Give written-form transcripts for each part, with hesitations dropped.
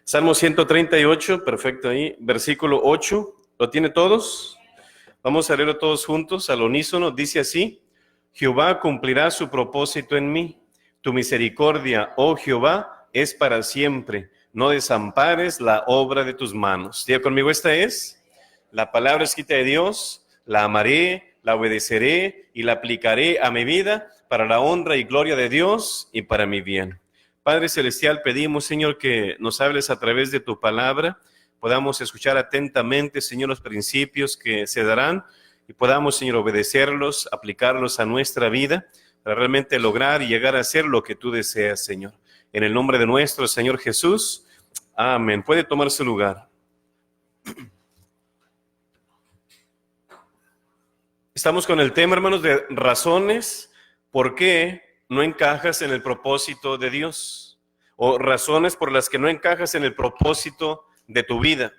Salmo 138, perfecto ahí, versículo 8, ¿lo tiene todos? Vamos a leerlo todos juntos, al unísono, dice así: Jehová cumplirá su propósito en mí, tu misericordia, oh Jehová, es para siempre, no desampares la obra de tus manos. Diga conmigo, esta es la palabra escrita de Dios, la amaré, la obedeceré y la aplicaré a mi vida para la honra y gloria de Dios y para mi bien. Padre Celestial, pedimos, Señor, que nos hables a través de tu palabra, podamos escuchar atentamente, Señor, los principios que se darán y podamos, Señor, obedecerlos, aplicarlos a nuestra vida para realmente lograr y llegar a hacer lo que tú deseas, Señor. En el nombre de nuestro Señor Jesús, amén. Puede tomar su lugar. Estamos con el tema, hermanos, de razones por qué no encajas en el propósito de Dios, o razones por las que no encajas en el propósito de tu vida.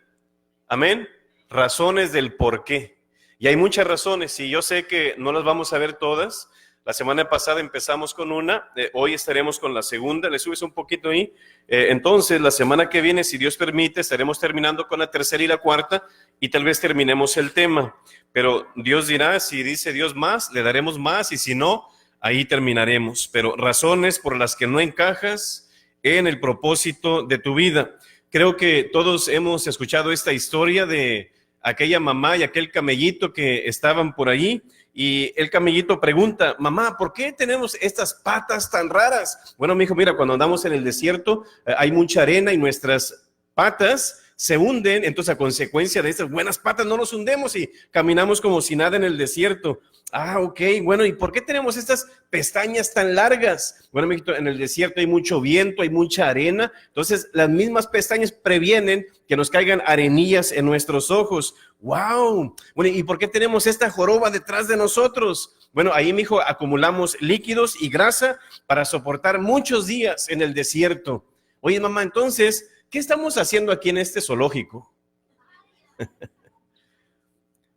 Amén. Razones del por qué. Y hay muchas razones, y yo sé que no las vamos a ver todas. La semana pasada empezamos con una, hoy estaremos con la segunda. Le subes un poquito ahí. Entonces, la semana que viene, si Dios permite, estaremos terminando con la tercera y la cuarta, y tal vez terminemos el tema. Pero Dios dirá, si dice Dios más, le daremos más, y si no, ahí terminaremos. Pero razones por las que no encajas en el propósito de tu vida. Creo que todos hemos escuchado esta historia de aquella mamá y aquel camellito que estaban por allí, y el camellito pregunta: mamá, ¿por qué tenemos estas patas tan raras? Bueno, mi hijo, mira, cuando andamos en el desierto hay mucha arena y nuestras patas se hunden, entonces a consecuencia de estas buenas patas no nos hundemos y caminamos como si nada en el desierto. Ah, ok, bueno, ¿y por qué tenemos estas pestañas tan largas? Bueno, mijito, en el desierto hay mucho viento, hay mucha arena, entonces las mismas pestañas previenen que nos caigan arenillas en nuestros ojos. ¡Wow! Bueno, ¿y por qué tenemos esta joroba detrás de nosotros? Bueno, ahí, mijo, acumulamos líquidos y grasa para soportar muchos días en el desierto. Oye, mamá, entonces, ¿qué estamos haciendo aquí en este zoológico?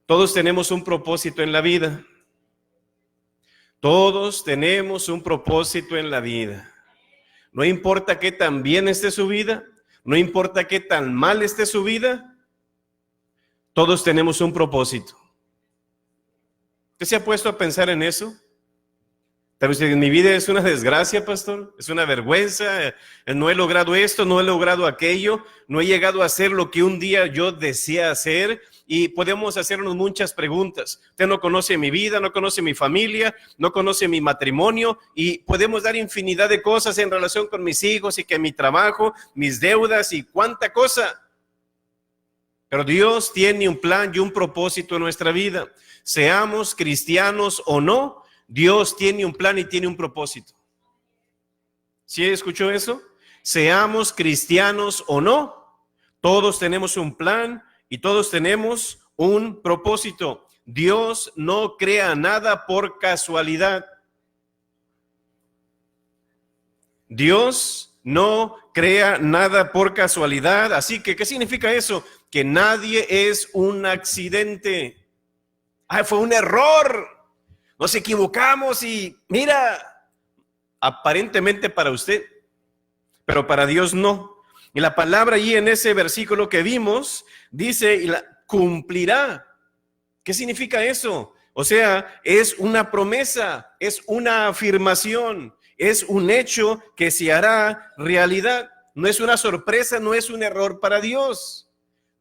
Todos tenemos un propósito en la vida. Todos tenemos un propósito en la vida. No importa qué tan bien esté su vida, no importa qué tan mal esté su vida, todos tenemos un propósito. ¿Usted se ha puesto a pensar en eso? Tal vez mi vida es una desgracia, pastor, es una vergüenza, no he logrado esto, no he logrado aquello, no he llegado a hacer lo que un día yo deseé hacer. Y podemos hacernos muchas preguntas. Usted no conoce mi vida, no conoce mi familia, no conoce mi matrimonio, y podemos dar infinidad de cosas en relación con mis hijos y que mi trabajo, mis deudas y cuánta cosa. Pero Dios tiene un plan y un propósito en nuestra vida. Seamos cristianos o no, Dios tiene un plan y tiene un propósito. ¿Sí escuchó eso? Seamos cristianos o no, todos tenemos un plan y todos tenemos un propósito. Dios no crea nada por casualidad. Dios no crea nada por casualidad. Así que, ¿qué significa eso? Que nadie es un accidente. Fue un error. Nos equivocamos y mira, aparentemente para usted, pero para Dios no. Y la palabra allí en ese versículo que vimos dice, y la cumplirá. ¿Qué significa eso? O sea, es una promesa, es una afirmación, es un hecho que se hará realidad. No es una sorpresa, no es un error para Dios.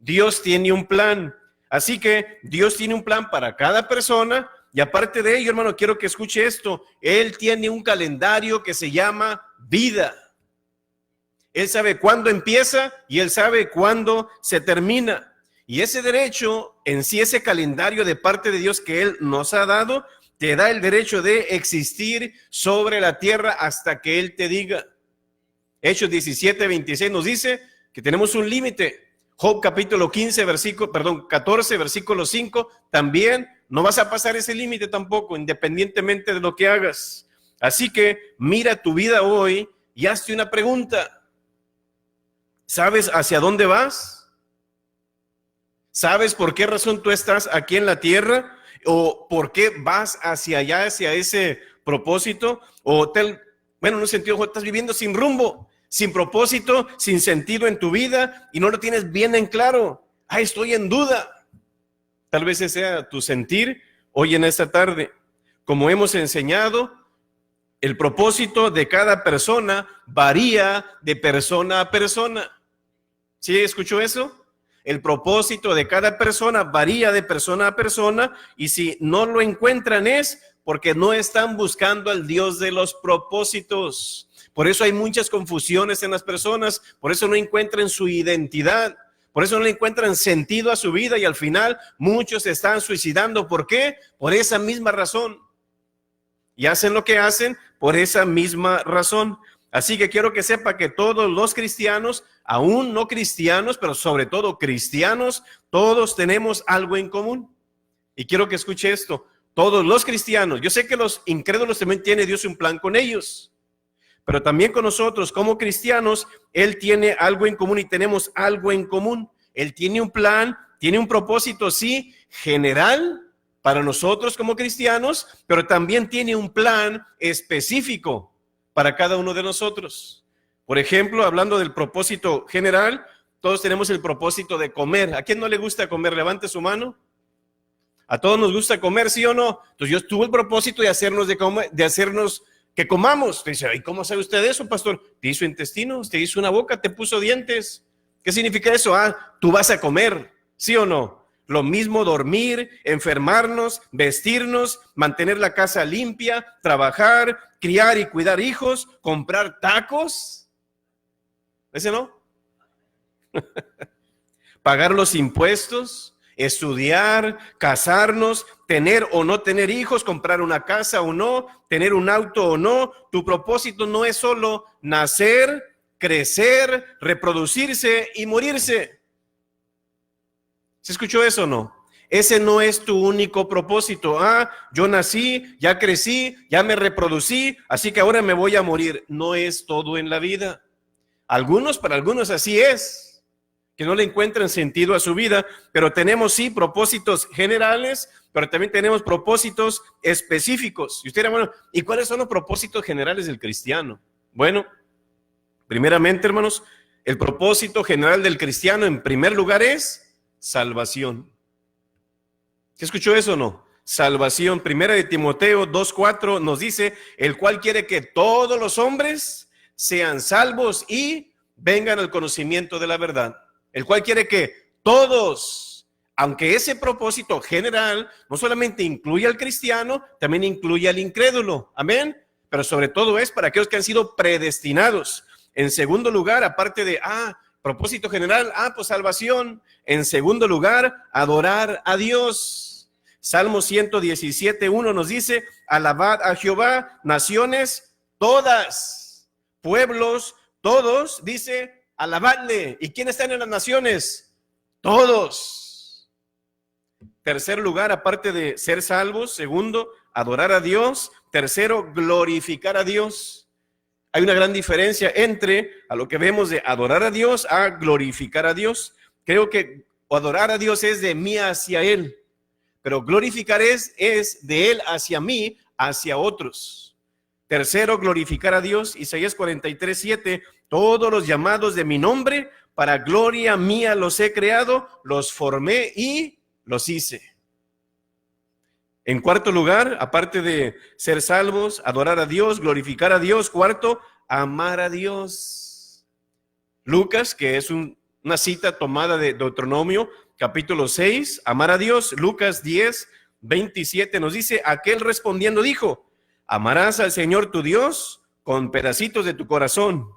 Dios tiene un plan. Así que Dios tiene un plan para cada persona. Y aparte de ello, hermano, quiero que escuche esto. Él tiene un calendario que se llama vida. Él sabe cuándo empieza y Él sabe cuándo se termina. Y ese derecho en sí, ese calendario de parte de Dios que Él nos ha dado, te da el derecho de existir sobre la tierra hasta que Él te diga. Hechos 17:26 nos dice que tenemos un límite. Job capítulo 14, versículo 5, también no vas a pasar ese límite tampoco, independientemente de lo que hagas. Así que mira tu vida hoy y hazte una pregunta. ¿Sabes hacia dónde vas? ¿Sabes por qué razón tú estás aquí en la tierra? ¿O por qué vas hacia allá, hacia ese propósito? O bueno, en un sentido, estás viviendo sin rumbo. sin propósito, sin sentido en tu vida y no lo tienes bien en claro. Estoy en duda. Tal vez ese sea tu sentir hoy en esta tarde. Como hemos enseñado, el propósito de cada persona varía de persona a persona. ¿Sí escuchó eso? El propósito de cada persona varía de persona a persona, y si no lo encuentran es porque no están buscando al Dios de los propósitos. Por eso hay muchas confusiones en las personas, por eso no encuentran su identidad, por eso no le encuentran sentido a su vida, y al final muchos se están suicidando. ¿Por qué? Por esa misma razón. Y hacen lo que hacen por esa misma razón. Así que quiero que sepa que todos los cristianos, aún no cristianos, pero sobre todo cristianos, todos tenemos algo en común. Y quiero que escuche esto. Todos los cristianos, yo sé que los incrédulos también tiene Dios un plan con ellos, pero también con nosotros como cristianos, Él tiene algo en común y tenemos algo en común. Él tiene un plan, tiene un propósito, sí, general para nosotros como cristianos, pero también tiene un plan específico para cada uno de nosotros. Por ejemplo, hablando del propósito general, todos tenemos el propósito de comer. ¿A quién no le gusta comer? Levante su mano. A todos nos gusta comer, ¿sí o no? Entonces yo tuve el propósito de hacernos que comamos. Te dice, ¿y cómo sabe usted eso, pastor? Te hizo intestinos, te hizo una boca, te puso dientes. ¿Qué significa eso? Tú vas a comer, ¿sí o no? Lo mismo dormir, enfermarnos, vestirnos, mantener la casa limpia, trabajar, criar y cuidar hijos, comprar tacos. ¿Ese no? Pagar los impuestos, estudiar, casarnos, tener o no tener hijos, comprar una casa o no, tener un auto o no. Tu propósito no es solo nacer, crecer, reproducirse y morirse. ¿Se escuchó eso o no? Ese no es tu único propósito. Yo nací, ya crecí, ya me reproducí, así que ahora me voy a morir. No es todo en la vida. Para algunos así es, que no le encuentran sentido a su vida, pero tenemos sí propósitos generales, pero también tenemos propósitos específicos. Y usted dirá, bueno, ¿y cuáles son los propósitos generales del cristiano? Bueno, primeramente, hermanos, el propósito general del cristiano en primer lugar es salvación. ¿Se escuchó eso o no? Salvación. Primera de Timoteo 2:4 nos dice, el cual quiere que todos los hombres sean salvos y vengan al conocimiento de la verdad. El cual quiere que todos, aunque ese propósito general no solamente incluye al cristiano, también incluye al incrédulo. Amén. Pero sobre todo es para aquellos que han sido predestinados. En segundo lugar, aparte de propósito general, pues salvación. En segundo lugar, adorar a Dios. Salmo 117:1 nos dice, alabad a Jehová, naciones todas, pueblos todos, dice, alabadle. ¿Y quiénes están en las naciones? Todos. Tercer lugar, aparte de ser salvos. Segundo, adorar a Dios. Tercero, glorificar a Dios. Hay una gran diferencia entre a lo que vemos de adorar a Dios a glorificar a Dios. Creo que adorar a Dios es de mí hacia Él, pero glorificar es de Él hacia mí, hacia otros. Tercero, glorificar a Dios. Isaías 43:7, todos los llamados de mi nombre, para gloria mía los he creado, los formé y los hice. En cuarto lugar, aparte de ser salvos, adorar a Dios, glorificar a Dios, cuarto, amar a Dios. Lucas, que es una cita tomada de Deuteronomio, capítulo 6, amar a Dios. Lucas 10:27 nos dice, aquel respondiendo dijo, amarás al Señor tu Dios con pedacitos de tu corazón.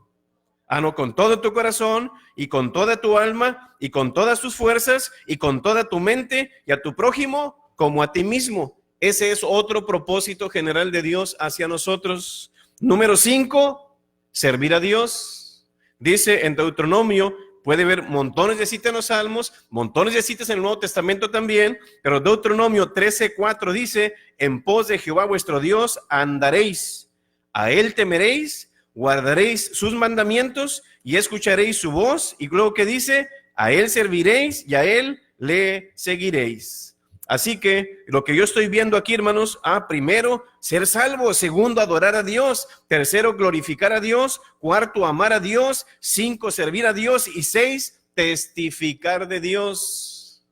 No, con todo tu corazón y con toda tu alma y con todas tus fuerzas y con toda tu mente, y a tu prójimo como a ti mismo. Ese es otro propósito general de Dios hacia nosotros. Número 5, servir a Dios. Dice en Deuteronomio, puede ver montones de citas en los Salmos, montones de citas en el Nuevo Testamento también, pero Deuteronomio 13:4 dice, en pos de Jehová vuestro Dios andaréis, a Él temeréis, guardaréis sus mandamientos y escucharéis su voz. Y luego que dice, a Él serviréis y a Él le seguiréis. Así que lo que yo estoy viendo aquí, hermanos, primero, ser salvo. Segundo, adorar a Dios. Tercero, glorificar a Dios. Cuarto, amar a Dios. 5, servir a Dios. Y 6, testificar de Dios.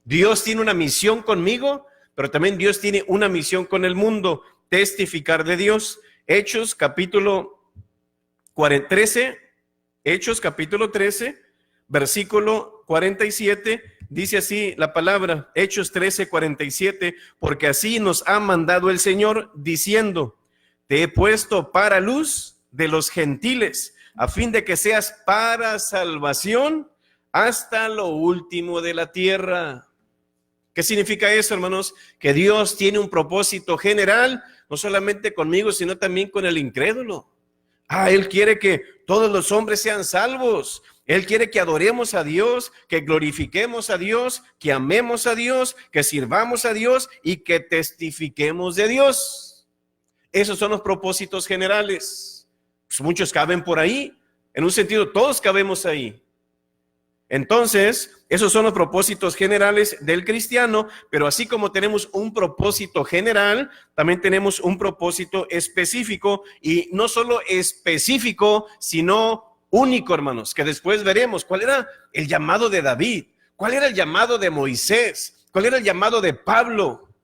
Dios tiene una misión conmigo, pero también Dios tiene una misión con el mundo: testificar de Dios. Hechos capítulo 13, Hechos capítulo 13, versículo 47, dice así la palabra, Hechos 13, 47, porque así nos ha mandado el Señor, diciendo, te he puesto para luz de los gentiles, a fin de que seas para salvación hasta lo último de la tierra. ¿Qué significa eso, hermanos? Que Dios tiene un propósito general, no solamente conmigo, sino también con el incrédulo. Él quiere que todos los hombres sean salvos. Él quiere que adoremos a Dios, que glorifiquemos a Dios, que amemos a Dios, que sirvamos a Dios y que testifiquemos de Dios. Esos son los propósitos generales. Pues muchos caben por ahí. En un sentido, todos cabemos ahí. Entonces, esos son los propósitos generales del cristiano, pero así como tenemos un propósito general, también tenemos un propósito específico, y no solo específico, sino único, hermanos, que después veremos cuál era el llamado de David, cuál era el llamado de Moisés, cuál era el llamado de Pablo.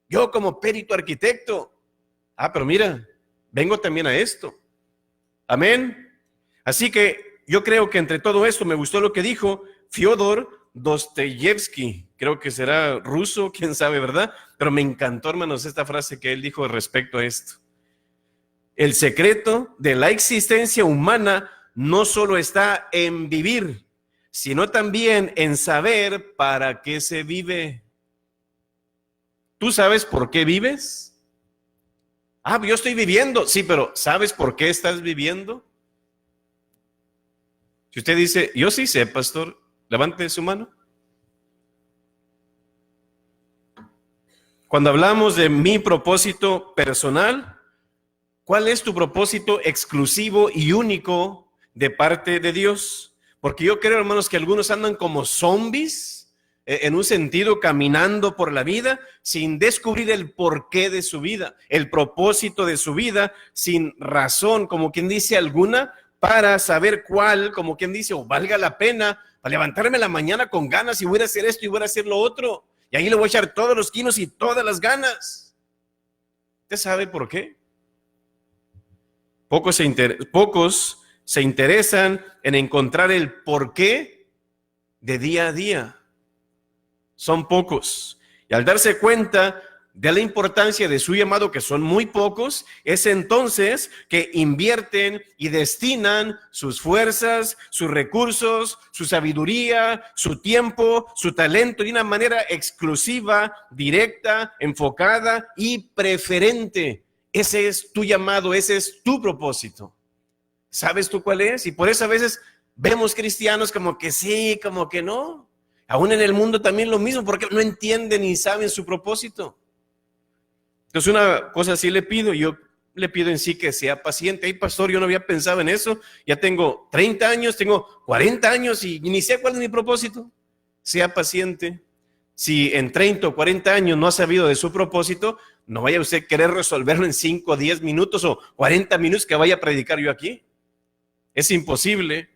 Yo como perito arquitecto, pero mira, vengo también a esto. Amén. Así que yo creo que entre todo esto me gustó lo que dijo Fyodor Dostoyevsky, creo que será ruso, quién sabe, ¿verdad? Pero me encantó, hermanos, esta frase que él dijo respecto a esto. El secreto de la existencia humana no solo está en vivir, sino también en saber para qué se vive. ¿Tú sabes por qué vives? Yo estoy viviendo, sí, pero ¿sabes por qué estás viviendo? Si usted dice, yo sí sé, pastor, levante su mano. Cuando hablamos de mi propósito personal, ¿cuál es tu propósito exclusivo y único de parte de Dios? Porque yo creo, hermanos, que algunos andan como zombies, en un sentido, caminando por la vida sin descubrir el porqué de su vida, el propósito de su vida, sin razón, como quien dice alguna, para saber cuál, como quien dice, valga la pena, para levantarme en la mañana con ganas y voy a hacer esto y voy a hacer lo otro. Y ahí le voy a echar todos los kilos y todas las ganas. ¿Usted sabe por qué? Pocos se interesan en encontrar el porqué de día a día. Son pocos. Y al darse cuenta de la importancia de su llamado, que son muy pocos, es entonces que invierten y destinan sus fuerzas, sus recursos, su sabiduría, su tiempo, su talento de una manera exclusiva, directa, enfocada y preferente. Ese es tu llamado, ese es tu propósito. ¿Sabes tú cuál es? Y por eso a veces vemos cristianos como que sí, como que no. Aún en el mundo también lo mismo, porque no entienden ni saben su propósito. Entonces una cosa sí le pido, yo le pido en sí que sea paciente. Pastor, yo no había pensado en eso, ya tengo 30 años, tengo 40 años y ni sé cuál es mi propósito. Sea paciente. Si en 30 o 40 años no ha sabido de su propósito, no vaya usted a querer resolverlo en 5 o 10 minutos o 40 minutos que vaya a predicar yo aquí. Es imposible.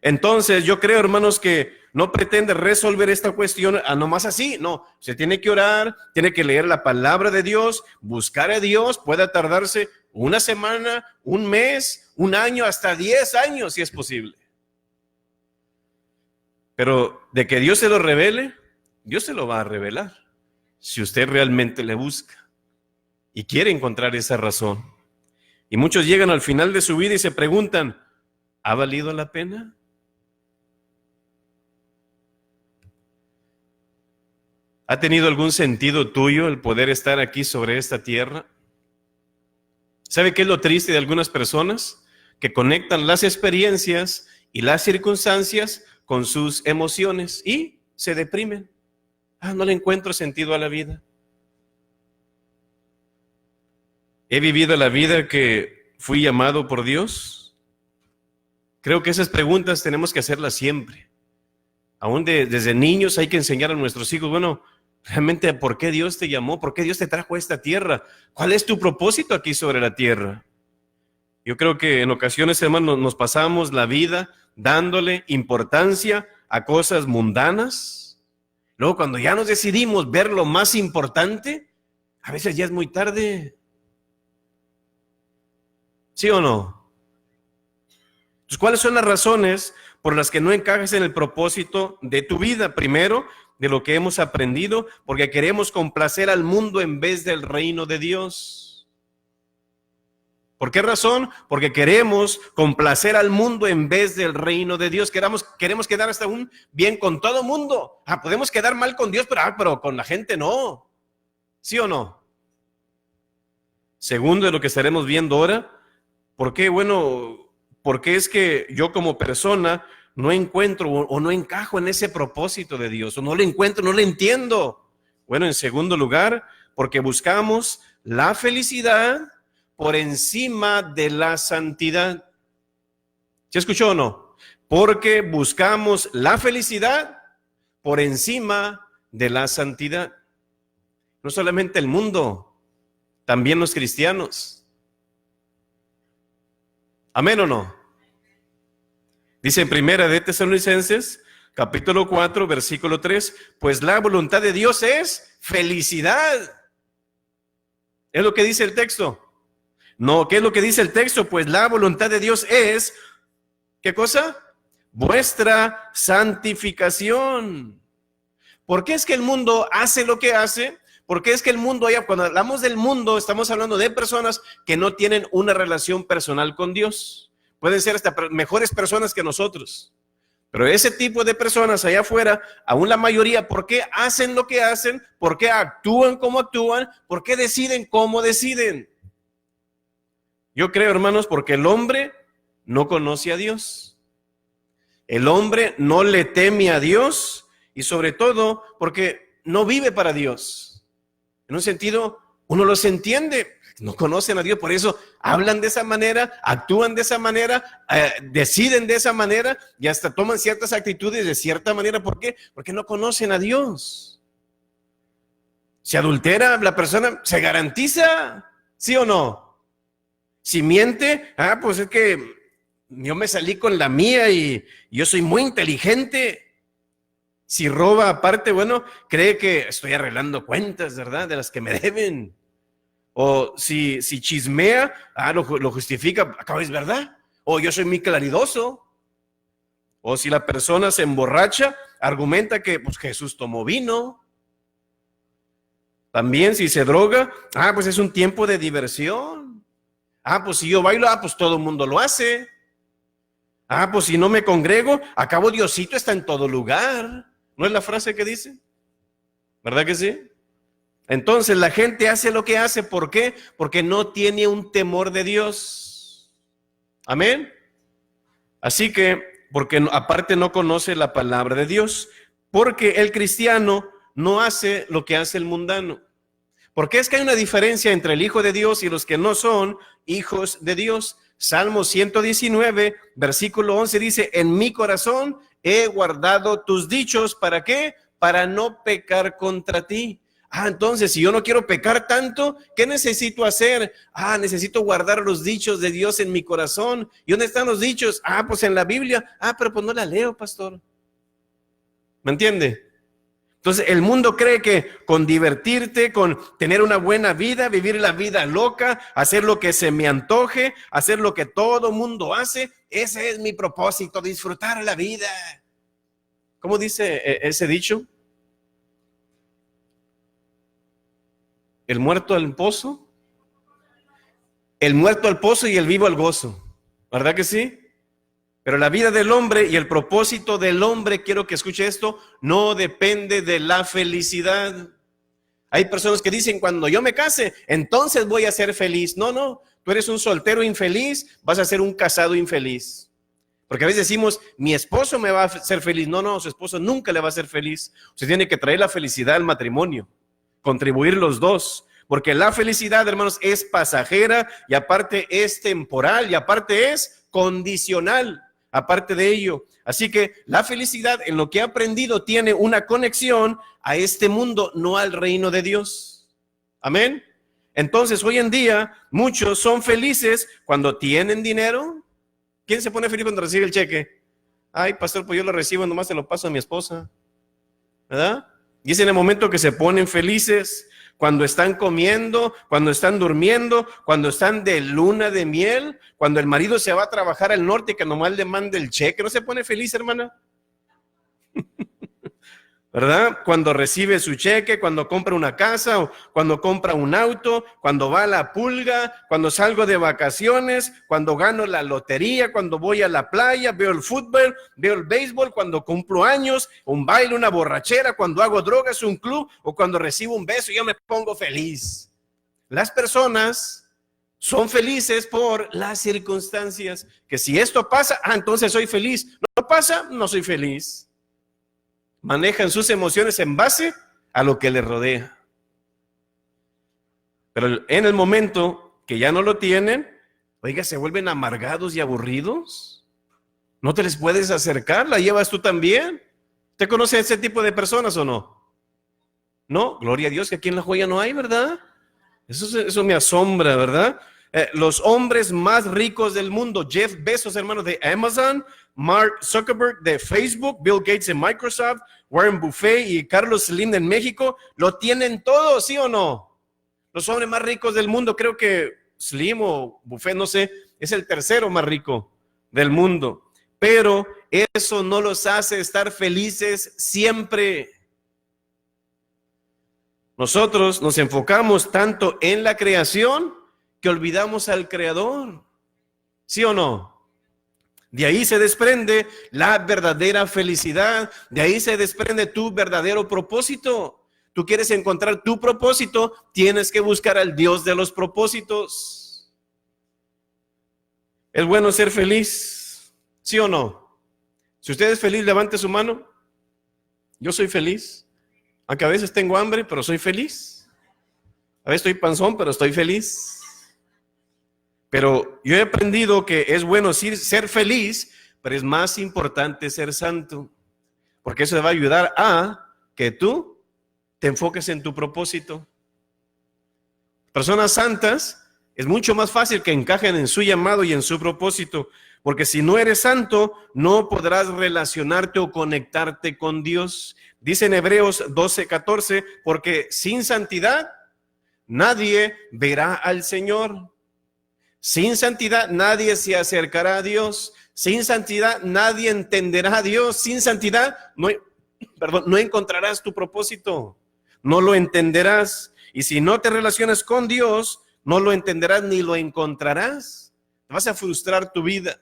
Entonces yo creo, hermanos, que no pretende resolver esta cuestión nomás así. No, se tiene que orar, tiene que leer la palabra de Dios, buscar a Dios. Puede tardarse una semana, un mes, un año, hasta 10 años si es posible. Pero de que Dios se lo revele, Dios se lo va a revelar si usted realmente le busca y quiere encontrar esa razón. Y muchos llegan al final de su vida y se preguntan, ¿ha valido la pena? ¿Ha tenido algún sentido tuyo el poder estar aquí sobre esta tierra? ¿Sabe qué es lo triste de algunas personas? Que conectan las experiencias y las circunstancias con sus emociones y se deprimen. No le encuentro sentido a la vida. ¿He vivido la vida que fui llamado por Dios? Creo que esas preguntas tenemos que hacerlas siempre. Aún desde niños hay que enseñar a nuestros hijos, bueno, realmente por qué Dios te llamó, por qué Dios te trajo a esta tierra, cuál es tu propósito aquí sobre la tierra. Yo creo que en ocasiones, hermanos, nos pasamos la vida dándole importancia a cosas mundanas. Luego, cuando ya nos decidimos ver lo más importante, a veces ya es muy tarde. ¿Sí o no? Entonces, ¿cuáles son las razones por las que no encajas en el propósito de tu vida? Primero, de lo que hemos aprendido, porque queremos complacer al mundo en vez del reino de Dios. ¿Por qué razón? Porque queremos complacer al mundo en vez del reino de Dios. Queremos quedar hasta un bien con todo mundo. Podemos quedar mal con Dios, pero con la gente no. ¿Sí o no? Segundo, de lo que estaremos viendo ahora, ¿por qué? Bueno, porque es que yo como persona no encuentro o no encajo en ese propósito de Dios, o no lo encuentro, no lo entiendo. Bueno, en segundo lugar, porque buscamos la felicidad por encima de la santidad. ¿Se escuchó o no? Porque buscamos la felicidad por encima de la santidad. No solamente el mundo, también los cristianos. ¿Amén o no? Dice en Primera de Tesalonicenses, capítulo 4, versículo 3, pues la voluntad de Dios es felicidad. Es lo que dice el texto. No, ¿qué es lo que dice el texto? Pues la voluntad de Dios es, ¿qué cosa? Vuestra santificación. ¿Por qué es que el mundo hace lo que hace? ¿Por qué es que el mundo, cuando hablamos del mundo, estamos hablando de personas que no tienen una relación personal con Dios? Pueden ser hasta mejores personas que nosotros. Pero ese tipo de personas allá afuera, aún la mayoría, ¿por qué hacen lo que hacen? ¿Por qué actúan como actúan? ¿Por qué deciden como deciden? Yo creo, hermanos, porque el hombre no conoce a Dios. El hombre no le teme a Dios y sobre todo porque no vive para Dios. En un sentido, uno los entiende. No conocen a Dios, por eso hablan de esa manera, actúan de esa manera, deciden de esa manera y hasta toman ciertas actitudes de cierta manera. ¿Por qué? Porque no conocen a Dios. Si adultera la persona, ¿se garantiza? ¿Sí o no? Si miente, pues es que yo me salí con la mía y yo soy muy inteligente. Si roba aparte, bueno, cree que estoy arreglando cuentas, ¿verdad? De las que me deben. O si chismea, lo justifica, acá es verdad. O yo soy muy claridoso. O si la persona se emborracha, argumenta que pues Jesús tomó vino. También si se droga, pues es un tiempo de diversión. Pues si yo bailo, pues todo el mundo lo hace. Pues si no me congrego, acabo Diosito está en todo lugar. ¿No es la frase que dice? ¿Verdad que sí? Entonces la gente hace lo que hace, ¿por qué? Porque no tiene un temor de Dios. Amén. Así que, porque aparte no conoce la palabra de Dios, porque el cristiano no hace lo que hace el mundano. Porque es que hay una diferencia entre el hijo de Dios y los que no son hijos de Dios. Salmo 119, versículo 11 dice, en mi corazón he guardado tus dichos, ¿para qué? Para no pecar contra ti. Entonces, si yo no quiero pecar tanto, ¿qué necesito hacer? Necesito guardar los dichos de Dios en mi corazón. ¿Y dónde están los dichos? Pues en la Biblia. Pero pues no la leo, pastor. ¿Me entiende? Entonces, el mundo cree que con divertirte, con tener una buena vida, vivir la vida loca, hacer lo que se me antoje, hacer lo que todo mundo hace, ese es mi propósito, disfrutar la vida. ¿Cómo dice ese dicho? El muerto al pozo, el muerto al pozo y el vivo al gozo, ¿verdad que sí? Pero la vida del hombre y el propósito del hombre, quiero que escuche esto, no depende de la felicidad. Hay personas que dicen, cuando yo me case, entonces voy a ser feliz. No, tú eres un soltero infeliz, vas a ser un casado infeliz. Porque a veces decimos, mi esposo me va a hacer feliz. No, su esposo nunca le va a hacer feliz. Usted tiene que traer la felicidad al matrimonio. Contribuir los dos, porque la felicidad, hermanos, es pasajera y aparte es temporal y aparte es condicional. aparte de ello. Así que la felicidad en lo que he aprendido tiene una conexión a este mundo, no al reino de Dios. Amén. Entonces, hoy en día, muchos son felices cuando tienen dinero. ¿Quién se pone feliz cuando recibe el cheque? Ay, pastor, pues yo lo recibo, nomás se lo paso a mi esposa, ¿verdad? Y es en el momento que se ponen felices, cuando están comiendo, cuando están durmiendo, cuando están de luna de miel, cuando el marido se va a trabajar al norte y que nomás le mande el cheque. ¿No se pone feliz, hermana? ¿Verdad? Cuando recibe su cheque, cuando compra una casa o cuando compra un auto, cuando va a la pulga, cuando salgo de vacaciones, cuando gano la lotería, cuando voy a la playa, veo el fútbol, veo el béisbol, cuando cumplo años, un baile, una borrachera, cuando hago drogas, un club o cuando recibo un beso, yo me pongo feliz. Las personas son felices por las circunstancias, que si esto pasa, entonces soy feliz. No pasa, no soy feliz. Manejan sus emociones en base a lo que les rodea. Pero en el momento que ya no lo tienen, oiga, se vuelven amargados y aburridos. No te les puedes acercar, la llevas tú también. ¿Usted conoce a ese tipo de personas o no? No, gloria a Dios que aquí en La Joya no hay, ¿verdad? Eso me asombra, ¿verdad? Los hombres más ricos del mundo, Jeff Bezos, hermano, de Amazon, Mark Zuckerberg de Facebook, Bill Gates de Microsoft, Warren Buffett y Carlos Slim en México, lo tienen todo, ¿sí o no? Los hombres más ricos del mundo, creo que Slim o Buffett, no sé, es el tercero más rico del mundo, pero eso no los hace estar felices siempre. Nosotros nos enfocamos tanto en la creación que olvidamos al Creador, ¿sí o no? De ahí se desprende la verdadera felicidad, de ahí se desprende tu verdadero propósito. Tú quieres encontrar tu propósito, tienes que buscar al Dios de los propósitos. ¿Es bueno ser feliz? ¿Sí o no? Si usted es feliz, levante su mano. Yo soy feliz. Aunque a veces tengo hambre, pero soy feliz. A veces estoy panzón, pero estoy feliz. Pero yo he aprendido que es bueno ser feliz, pero es más importante ser santo. Porque eso te va a ayudar a que tú te enfoques en tu propósito. Personas santas, es mucho más fácil que encajen en su llamado y en su propósito. Porque si no eres santo, no podrás relacionarte o conectarte con Dios. Dice en Hebreos 12:14, porque sin santidad nadie verá al Señor. Sin santidad nadie se acercará a Dios. Sin santidad nadie entenderá a Dios. Sin santidad no encontrarás tu propósito. No lo entenderás. Y si no te relacionas con Dios, no lo entenderás ni lo encontrarás. Vas a frustrar tu vida.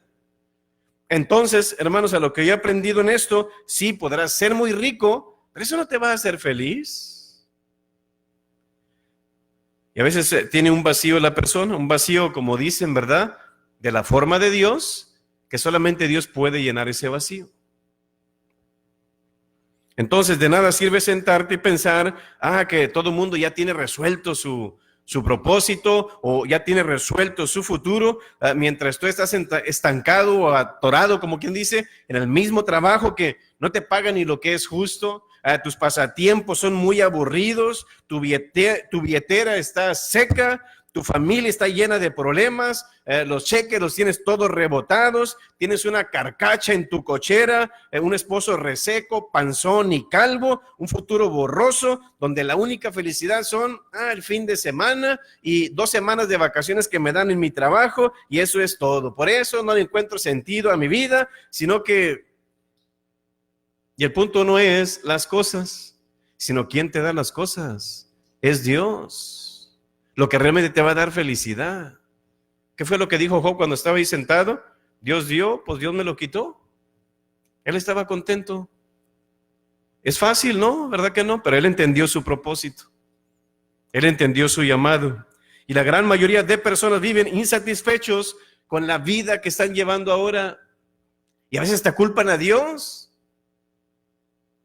Entonces, hermanos, a lo que yo he aprendido en esto, sí podrás ser muy rico, pero eso no te va a hacer feliz. Y a veces tiene un vacío la persona, un vacío, como dicen, ¿verdad? De la forma de Dios, que solamente Dios puede llenar ese vacío. Entonces, de nada sirve sentarte y pensar, que todo el mundo ya tiene resuelto su propósito o ya tiene resuelto su futuro, mientras tú estás estancado o atorado, como quien dice, en el mismo trabajo que no te pagan ni lo que es justo. Tus pasatiempos son muy aburridos, tu billetera está seca, tu familia está llena de problemas, los cheques los tienes todos rebotados, tienes una carcacha en tu cochera, un esposo reseco, panzón y calvo, un futuro borroso, donde la única felicidad son el fin de semana y 2 semanas de vacaciones que me dan en mi trabajo, y eso es todo. Por eso no le encuentro sentido a mi vida, sino que... Y el punto no es las cosas, sino quién te da las cosas. Es Dios, lo que realmente te va a dar felicidad. ¿Qué fue lo que dijo Job cuando estaba ahí sentado? Dios dio, pues Dios me lo quitó. Él estaba contento. Es fácil, ¿no? ¿Verdad que no? Pero él entendió su propósito. Él entendió su llamado. Y la gran mayoría de personas viven insatisfechos con la vida que están llevando ahora. Y a veces te culpan a Dios,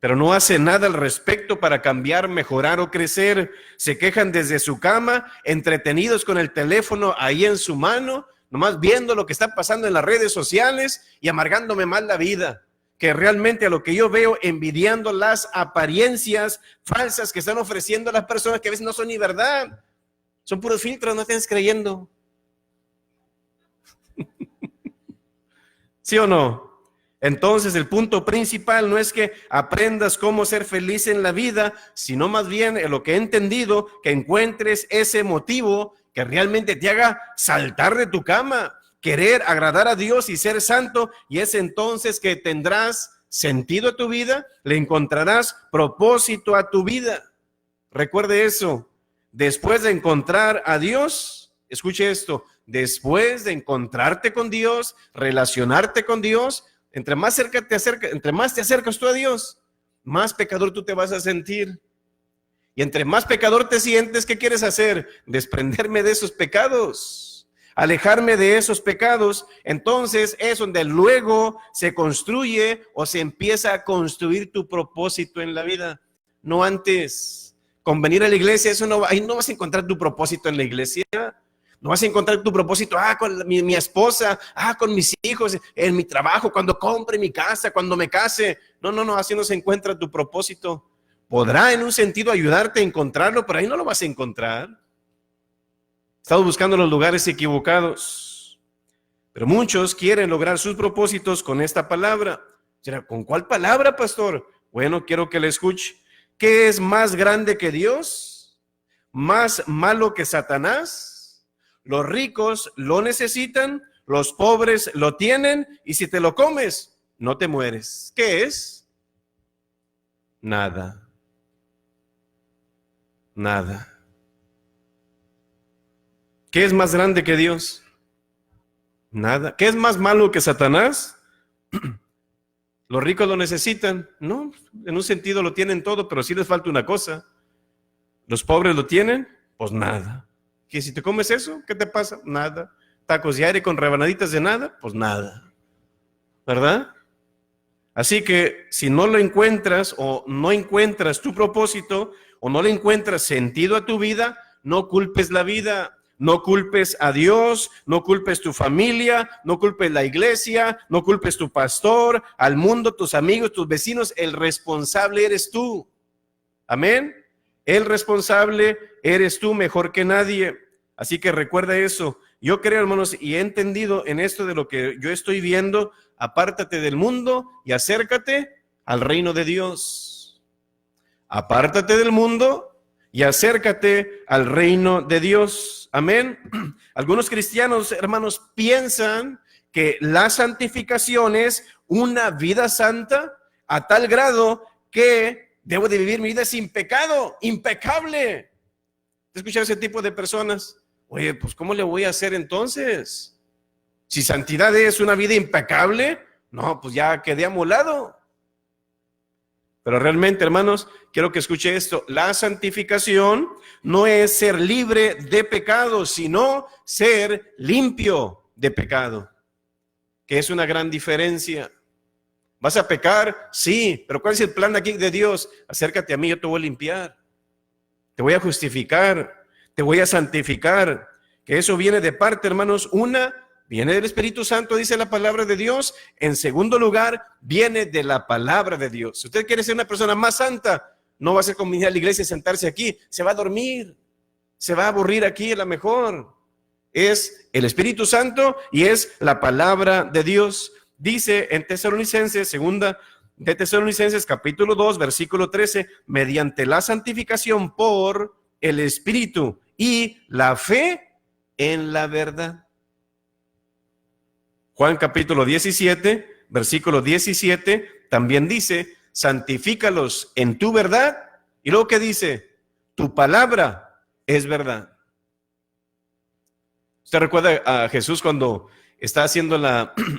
pero no hacen nada al respecto para cambiar, mejorar o crecer. Se quejan desde su cama, entretenidos con el teléfono ahí en su mano, nomás viendo lo que está pasando en las redes sociales y amargándome mal la vida, que realmente a lo que yo veo, envidiando las apariencias falsas que están ofreciendo las personas, que a veces no son ni verdad, son puros filtros, no estés creyendo. ¿Sí o no? Entonces el punto principal no es que aprendas cómo ser feliz en la vida, sino más bien en lo que he entendido, que encuentres ese motivo que realmente te haga saltar de tu cama, querer agradar a Dios y ser santo, y es entonces que tendrás sentido a tu vida, le encontrarás propósito a tu vida. Recuerde eso, después de encontrar a Dios, escuche esto, después de encontrarte con Dios, relacionarte con Dios, entre más te acercas tú a Dios, más pecador tú te vas a sentir. Y entre más pecador te sientes, ¿qué quieres hacer? Desprenderme de esos pecados, alejarme de esos pecados. Entonces es donde luego se construye o se empieza a construir tu propósito en la vida. No antes. Con venir a la iglesia, ahí no vas a encontrar tu propósito en la iglesia. No vas a encontrar tu propósito, con mi esposa, con mis hijos, en mi trabajo, cuando compre mi casa, cuando me case. No, así no se encuentra tu propósito. Podrá en un sentido ayudarte a encontrarlo, pero ahí no lo vas a encontrar. Estamos buscando los lugares equivocados. Pero muchos quieren lograr sus propósitos con esta palabra. ¿Con cuál palabra, pastor? Bueno, quiero que le escuche. ¿Qué es más grande que Dios? ¿Más malo que Satanás? Los ricos lo necesitan, los pobres lo tienen, y si te lo comes, no te mueres. ¿Qué es? Nada. Nada. ¿Qué es más grande que Dios? Nada. ¿Qué es más malo que Satanás? Los ricos lo necesitan. No, en un sentido lo tienen todo, pero sí les falta una cosa. Los pobres lo tienen, pues nada. Que si te comes eso, ¿qué te pasa? Nada. Tacos de aire con rebanaditas de nada, pues nada. ¿Verdad? Así que si no lo encuentras o no encuentras tu propósito o no le encuentras sentido a tu vida, no culpes la vida, no culpes a Dios, no culpes tu familia, no culpes la iglesia, no culpes tu pastor, al mundo, tus amigos, tus vecinos. El responsable eres tú. Amén. El responsable eres tú mejor que nadie. Así que recuerda eso. Yo creo, hermanos, y he entendido en esto de lo que yo estoy viendo, apártate del mundo y acércate al reino de Dios. Apártate del mundo y acércate al reino de Dios. Amén. Algunos cristianos, hermanos, piensan que la santificación es una vida santa a tal grado que debo de vivir mi vida sin pecado, impecable. ¿Te escuchas ese tipo de personas? Oye, pues ¿cómo le voy a hacer entonces? Si santidad es una vida impecable, no, pues ya quedé amolado. Pero realmente, hermanos, quiero que escuche esto. La santificación no es ser libre de pecado, sino ser limpio de pecado, que es una gran diferencia. ¿Vas a pecar? Sí, pero ¿cuál es el plan aquí de Dios? Acércate a mí, yo te voy a limpiar, te voy a justificar, te voy a santificar. Que eso viene de parte, hermanos. Viene del Espíritu Santo, dice la palabra de Dios. En segundo lugar, viene de la palabra de Dios. Si usted quiere ser una persona más santa, no va a ser como venir a la iglesia y sentarse aquí. Se va a dormir, se va a aburrir aquí a lo mejor. Es el Espíritu Santo y es la palabra de Dios. Dice en Tesalonicenses, segunda de Tesalonicenses, capítulo 2, versículo 13, mediante la santificación por el Espíritu y la fe en la verdad. Juan capítulo 17, versículo 17, también dice, santifícalos en tu verdad. Y luego, ¿qué dice? Tu palabra es verdad. ¿Usted recuerda a Jesús cuando está haciendo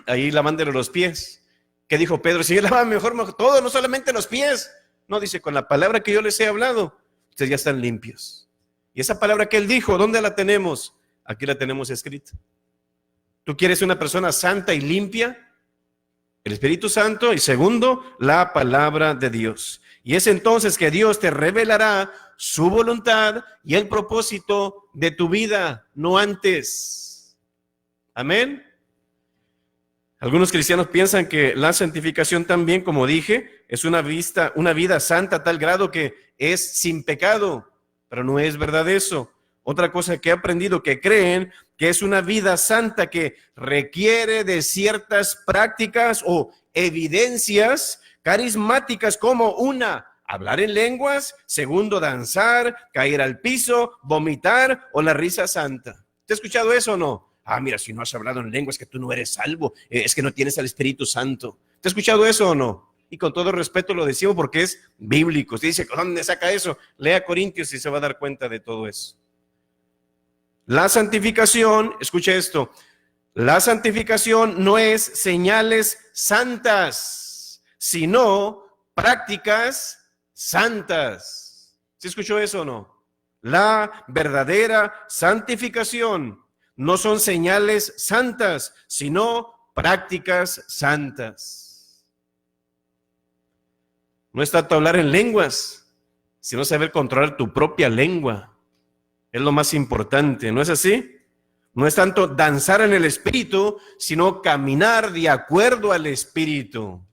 ahí lavándole los pies? ¿Qué dijo Pedro? Si yo lavaba mejor todo, no solamente los pies. No, dice, con la palabra que yo les he hablado, ustedes ya están limpios. Y esa palabra que él dijo, ¿dónde la tenemos? Aquí la tenemos escrita. ¿Tú quieres una persona santa y limpia? El Espíritu Santo. Y segundo, la palabra de Dios. Y es entonces que Dios te revelará su voluntad y el propósito de tu vida, no antes. Amén. Algunos cristianos piensan que la santificación también, como dije, es una vida santa a tal grado que es sin pecado, pero no es verdad eso. Otra cosa que he aprendido, que creen que es una vida santa que requiere de ciertas prácticas o evidencias carismáticas, como una, hablar en lenguas; segundo, danzar, caer al piso, vomitar o la risa santa. ¿Te has escuchado eso o no? Ah, mira, si no has hablado en lengua es que tú no eres salvo, es que no tienes al Espíritu Santo. ¿Te has escuchado eso o no? Y con todo respeto lo decimos porque es bíblico. Usted dice, ¿dónde saca eso? Lea Corintios y se va a dar cuenta de todo eso. La santificación, escucha esto, la santificación no es señales santas, sino prácticas santas. ¿Se escuchó eso o no? La verdadera santificación no son señales santas, sino prácticas santas. No es tanto hablar en lenguas, sino saber controlar tu propia lengua. Es lo más importante, ¿no es así? No es tanto danzar en el Espíritu, sino caminar de acuerdo al Espíritu,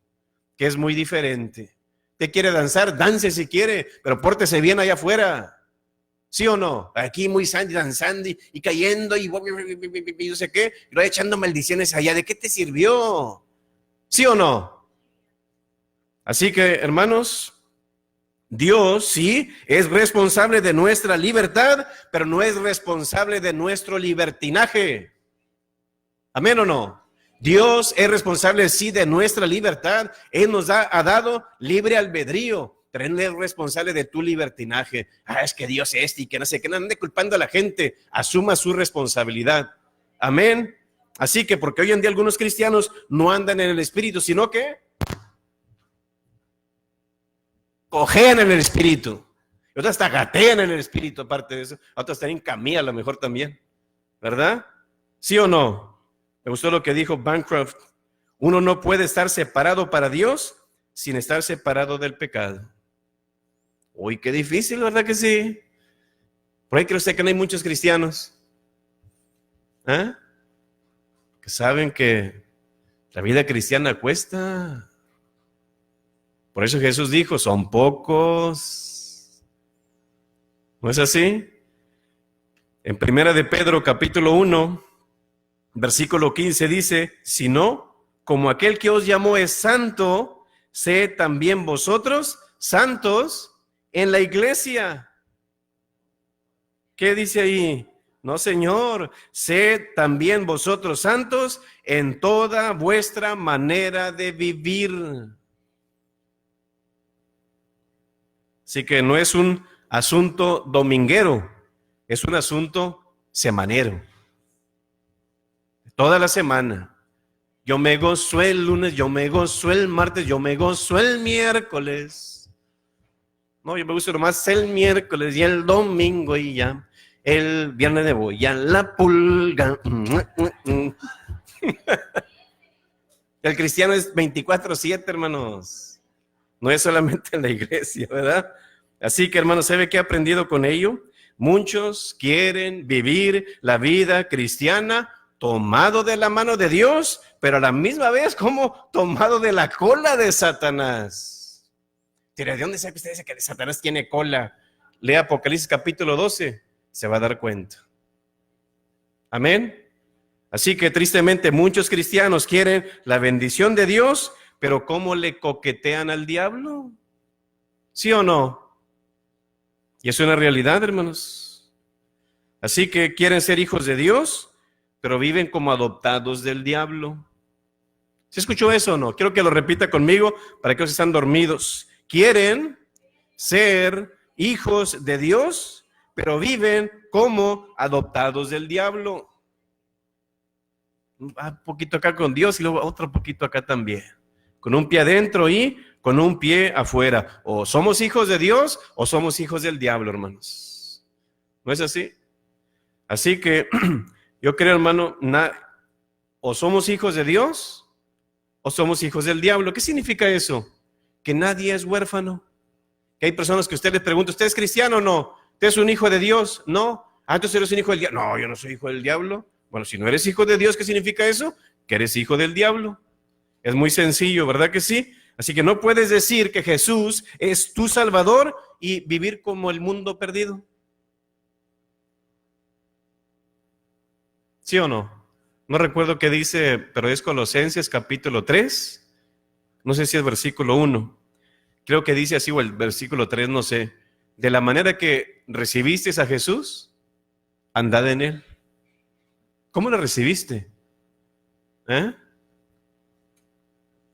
que es muy diferente. ¿Usted quiere danzar? Dance si quiere, pero pórtese bien allá afuera. ¿Sí o no? Aquí muy danzando y cayendo y no sé qué, y luego echando maldiciones allá. ¿De qué te sirvió? ¿Sí o no? Así que, hermanos, Dios sí es responsable de nuestra libertad, pero no es responsable de nuestro libertinaje. ¿Amén o no? Dios es responsable sí de nuestra libertad. Él nos ha dado libre albedrío, pero Él es responsable de tu libertinaje. Es que Dios es y que no sé qué, no ande culpando a la gente. Asuma su responsabilidad. Amén. Así que porque hoy en día algunos cristianos no andan en el Espíritu, sino que cojean en el Espíritu. Y otros hasta gatean en el Espíritu, aparte de eso. Otros están en camilla a lo mejor también. ¿Verdad? ¿Sí o no? Me gustó lo que dijo Bancroft. Uno no puede estar separado para Dios sin estar separado del pecado. Uy, qué difícil, ¿verdad que sí? Por ahí creo usted que no hay muchos cristianos que saben que la vida cristiana cuesta. Por eso Jesús dijo, son pocos. ¿No es así? En Primera de Pedro, capítulo 1, versículo 15 dice, si no, como aquel que os llamó es santo, sed también vosotros santos en la iglesia. ¿Qué dice ahí? No, Señor, sed también vosotros santos en toda vuestra manera de vivir. Así que no es un asunto dominguero, es un asunto semanero. Toda la semana. Yo me gozo el lunes, yo me gozo el martes, yo me gozo el miércoles. No, yo me gusto nomás el miércoles y el domingo y ya. El viernes de voy a la pulga. El cristiano es 24/7, hermanos. No es solamente en la iglesia, ¿verdad? Así que, hermanos, ¿sabe qué he aprendido con ello? Muchos quieren vivir la vida cristiana tomado de la mano de Dios, pero a la misma vez como tomado de la cola de Satanás. ¿De dónde sabe usted que Satanás tiene cola? Lea Apocalipsis capítulo 12, se va a dar cuenta. Amén. Así que tristemente muchos cristianos quieren la bendición de Dios, pero ¿cómo le coquetean al diablo? ¿Sí o no? Y es una realidad, hermanos. Así que quieren ser hijos de Dios, pero viven como adoptados del diablo. ¿Se escuchó eso o no? Quiero que lo repita conmigo para que están dormidos. Quieren ser hijos de Dios, pero viven como adoptados del diablo. Un poquito acá con Dios y luego otro poquito acá también. Con un pie adentro y con un pie afuera. O somos hijos de Dios o somos hijos del diablo, hermanos. ¿No es así? Así que yo creo, hermano, o somos hijos de Dios o somos hijos del diablo. ¿Qué significa eso? Que nadie es huérfano. Que hay personas que usted les pregunta, ¿usted es cristiano o no? ¿Usted es un hijo de Dios? No. Entonces eres un hijo del diablo. No, yo no soy hijo del diablo. Bueno, si no eres hijo de Dios, ¿qué significa eso? Que eres hijo del diablo. Es muy sencillo, ¿verdad que sí? Así que no puedes decir que Jesús es tu Salvador y vivir como el mundo perdido. ¿Sí o no? No recuerdo qué dice, pero es Colosenses capítulo 3. No sé si es versículo 1. Creo que dice así, o el versículo 3, no sé. De la manera que recibiste a Jesús, andad en él. ¿Cómo lo recibiste?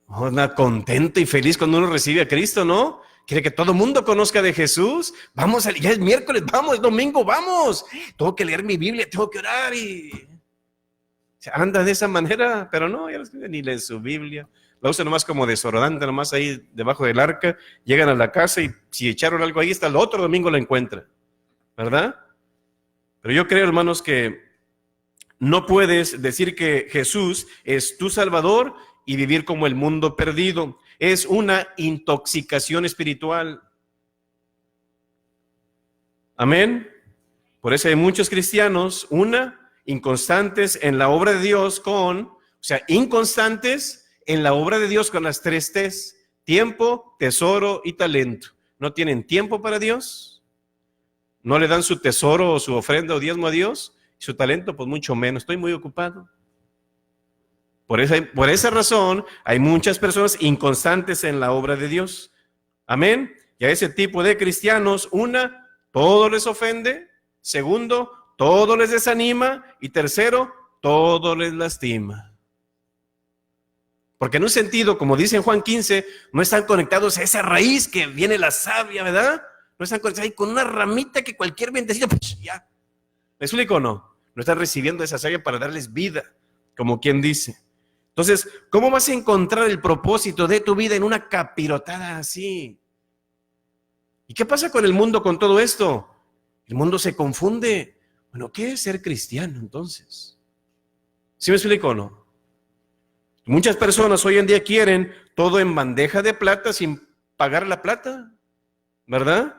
Anda contento y feliz cuando uno recibe a Cristo, ¿no? Quiere que todo el mundo conozca de Jesús. Vamos, ya es miércoles, vamos, es domingo, vamos. Tengo que leer mi Biblia, tengo que orar y... anda de esa manera, pero no, ya ni leen su Biblia. La usan nomás como desodorante, nomás ahí debajo del arca. Llegan a la casa y si echaron algo ahí, hasta el otro domingo lo encuentran, ¿verdad? Pero yo creo, hermanos, que no puedes decir que Jesús es tu Salvador y vivir como el mundo perdido. Es una intoxicación espiritual. Amén. Por eso hay muchos cristianos, inconstantes en la obra de Dios inconstantes en la obra de Dios con las 3 T's: tiempo, tesoro y talento. No tienen tiempo para Dios, no le dan su tesoro o su ofrenda o diezmo a Dios, y su talento pues mucho menos, estoy muy ocupado. Por esa razón hay muchas personas inconstantes en la obra de Dios. Amén. Y a ese tipo de cristianos, todo les ofende; segundo, todo les desanima; y tercero, todo les lastima. Porque en un sentido, como dice en Juan 15, no están conectados a esa raíz que viene la savia, ¿verdad? No están conectados ahí con una ramita que cualquier vientecito, pues ya. ¿Me explico o no? No están recibiendo esa savia para darles vida, como quien dice. Entonces, ¿cómo vas a encontrar el propósito de tu vida en una capirotada así? ¿Y qué pasa con el mundo con todo esto? El mundo se confunde. Bueno, ¿qué es ser cristiano entonces? ¿Sí me explico o no? Muchas personas hoy en día quieren todo en bandeja de plata sin pagar la plata, ¿verdad?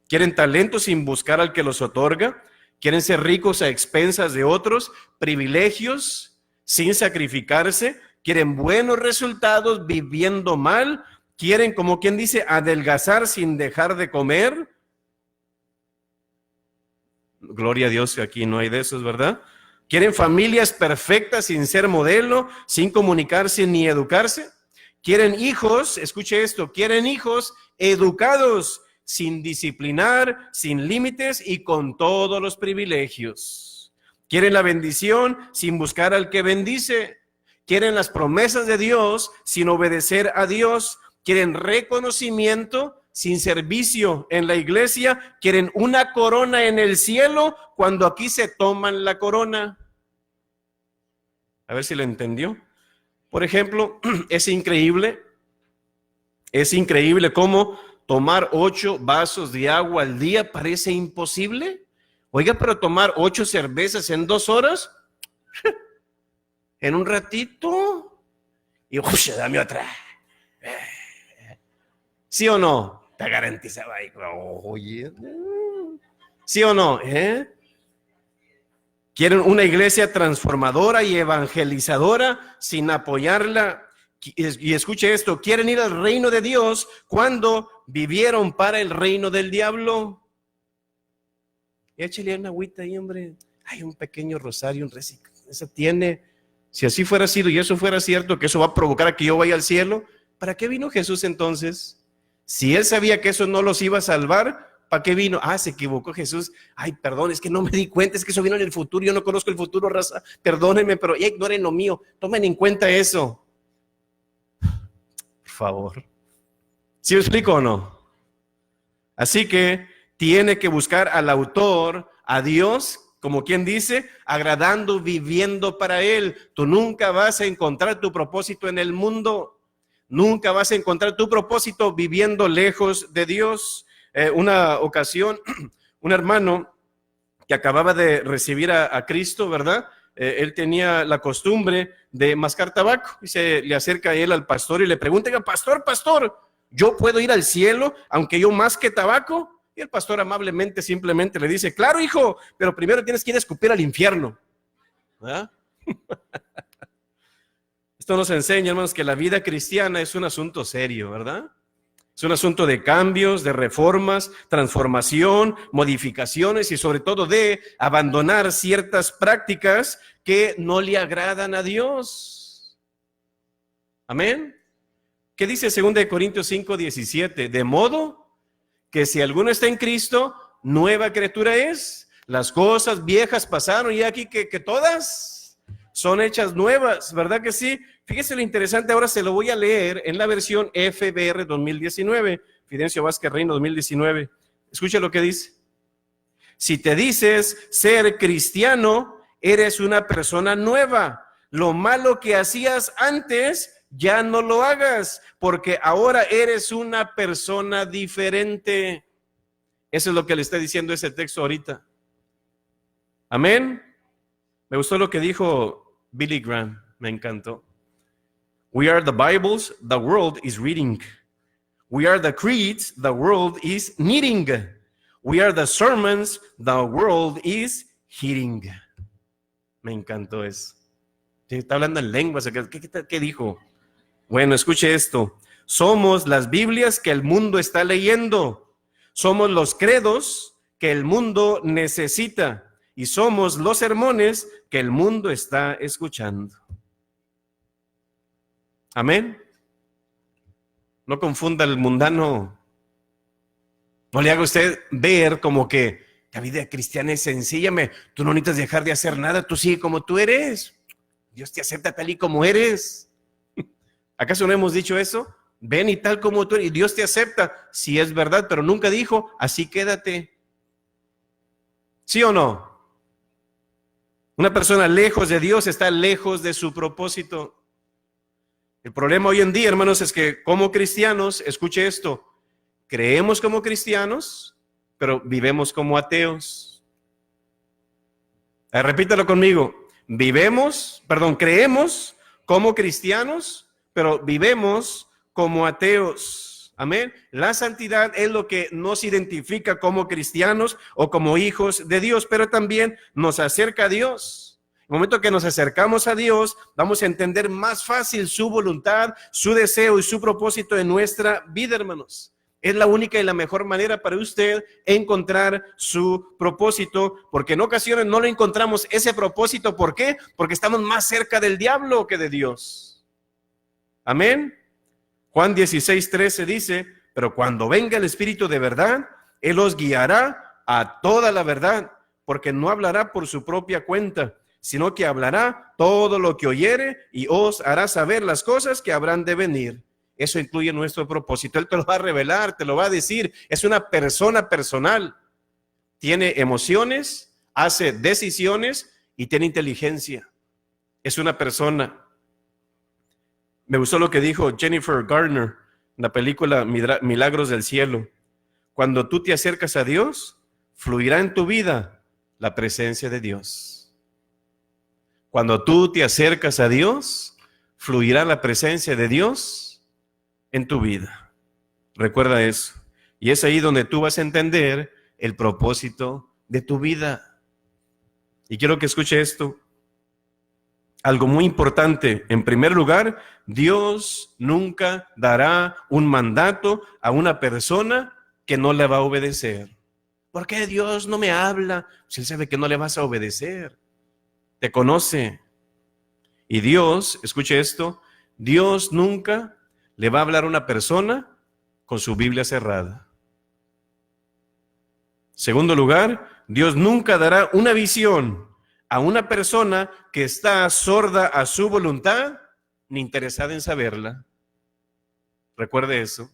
Quieren talento sin buscar al que los otorga. Quieren ser ricos a expensas de otros, privilegios sin sacrificarse. Quieren buenos resultados viviendo mal. Quieren, como quien dice, adelgazar sin dejar de comer. Gloria a Dios que aquí no hay de esos, ¿verdad? Quieren familias perfectas sin ser modelo, sin comunicarse ni educarse. Quieren hijos, escuche esto, quieren hijos educados, sin disciplinar, sin límites y con todos los privilegios. Quieren la bendición sin buscar al que bendice. Quieren las promesas de Dios sin obedecer a Dios. Quieren reconocimiento sin servicio en la iglesia. Quieren una corona en el cielo cuando aquí se toman la corona. A ver si lo entendió. Por ejemplo, es increíble cómo tomar 8 vasos de agua al día parece imposible. Oiga, pero tomar 8 cervezas en 2 horas, en un ratito, y dame otra. ¿Sí o no? Te garantizaba ahí. Oye, ¿sí o no? Quieren una iglesia transformadora y evangelizadora sin apoyarla. Y escuche esto, quieren ir al reino de Dios cuando vivieron para el reino del diablo. Échale una agüita ahí, hombre. Hay un pequeño rosario, un récico. Eso tiene. Si así fuera sido y eso fuera cierto, que eso va a provocar a que yo vaya al cielo, ¿para qué vino Jesús entonces? Si él sabía que eso no los iba a salvar, ¿para qué vino? Se equivocó Jesús. Ay, perdón, es que no me di cuenta, es que eso vino en el futuro, yo no conozco el futuro, raza. Perdónenme, pero ya ignoren lo mío. Tomen en cuenta eso. Por favor. ¿Sí me explico o no? Así que tiene que buscar al autor, a Dios, como quien dice, agradando, viviendo para Él. Tú nunca vas a encontrar tu propósito en el mundo. Nunca vas a encontrar tu propósito viviendo lejos de Dios. Una ocasión, un hermano que acababa de recibir a Cristo, ¿verdad? Él tenía la costumbre de mascar tabaco y se le acerca a él al pastor y le pregunta: pastor, ¿yo puedo ir al cielo aunque yo masque tabaco? Y el pastor amablemente simplemente le dice: claro, hijo, pero primero tienes que ir a escupir al infierno. ¿verdad? Esto nos enseña, hermanos, que la vida cristiana es un asunto serio, ¿verdad? Es un asunto de cambios, de reformas, transformación, modificaciones y sobre todo de abandonar ciertas prácticas que no le agradan a Dios. Amén. ¿Qué dice 2 Corintios 5:17? De modo que si alguno está en Cristo, nueva criatura es. Las cosas viejas pasaron y aquí que todas son hechas nuevas, ¿verdad que sí? Fíjese lo interesante, ahora se lo voy a leer en la versión FBR 2019, Fidencio Vázquez Reino 2019. Escucha lo que dice. Si te dices ser cristiano, eres una persona nueva. Lo malo que hacías antes, ya no lo hagas, porque ahora eres una persona diferente. Eso es lo que le está diciendo ese texto ahorita. Amén. Me gustó lo que dijo Billy Graham, me encantó. We are the Bibles the world is reading. We are the creeds the world is needing. We are the sermons the world is hearing. Me encantó eso. Está hablando en lenguas. ¿Qué dijo? Bueno, escuche esto. Somos las Biblias que el mundo está leyendo. Somos los credos que el mundo necesita. Y somos los sermones que el mundo está escuchando. Amén. No confunda al mundano. No le haga usted ver como que la vida cristiana es sencilla. Tú no necesitas dejar de hacer nada. Tú sigue como tú eres. Dios te acepta tal y como eres. ¿Acaso no hemos dicho eso? Ven y tal como tú eres. Y Dios te acepta. Sí, es verdad, pero nunca dijo, así quédate. ¿Sí o no? Una persona lejos de Dios está lejos de su propósito. El problema hoy en día, hermanos, es que como cristianos, escuche esto, creemos como cristianos, pero vivimos como ateos. Repítalo conmigo. Creemos como cristianos, pero vivimos como ateos. Amén. La santidad es lo que nos identifica como cristianos o como hijos de Dios, pero también nos acerca a Dios. En el momento que nos acercamos a Dios, vamos a entender más fácil su voluntad, su deseo y su propósito en nuestra vida, hermanos. Es la única y la mejor manera para usted encontrar su propósito, porque en ocasiones no lo encontramos ese propósito. ¿Por qué? Porque estamos más cerca del diablo que de Dios. Amén. Juan 16:13 dice, pero cuando venga el Espíritu de verdad, Él os guiará a toda la verdad, porque no hablará por su propia cuenta, sino que hablará todo lo que oyere y os hará saber las cosas que habrán de venir. Eso incluye nuestro propósito. Él te lo va a revelar, te lo va a decir. Es una persona personal. Tiene emociones, hace decisiones y tiene inteligencia. Es una persona. Me gustó lo que dijo Jennifer Garner en la película Milagros del Cielo. Cuando tú te acercas a Dios, fluirá en tu vida la presencia de Dios. Cuando tú te acercas a Dios, fluirá la presencia de Dios en tu vida. Recuerda eso. Y es ahí donde tú vas a entender el propósito de tu vida. Y quiero que escuche esto. Algo muy importante. En primer lugar, Dios nunca dará un mandato a una persona que no le va a obedecer. ¿Por qué Dios no me habla? Si Él sabe que no le vas a obedecer. Te conoce. Y Dios, escuche esto, Dios nunca le va a hablar a una persona con su Biblia cerrada. Segundo lugar, Dios nunca dará una visión a una persona que está sorda a su voluntad ni interesada en saberla. Recuerde eso.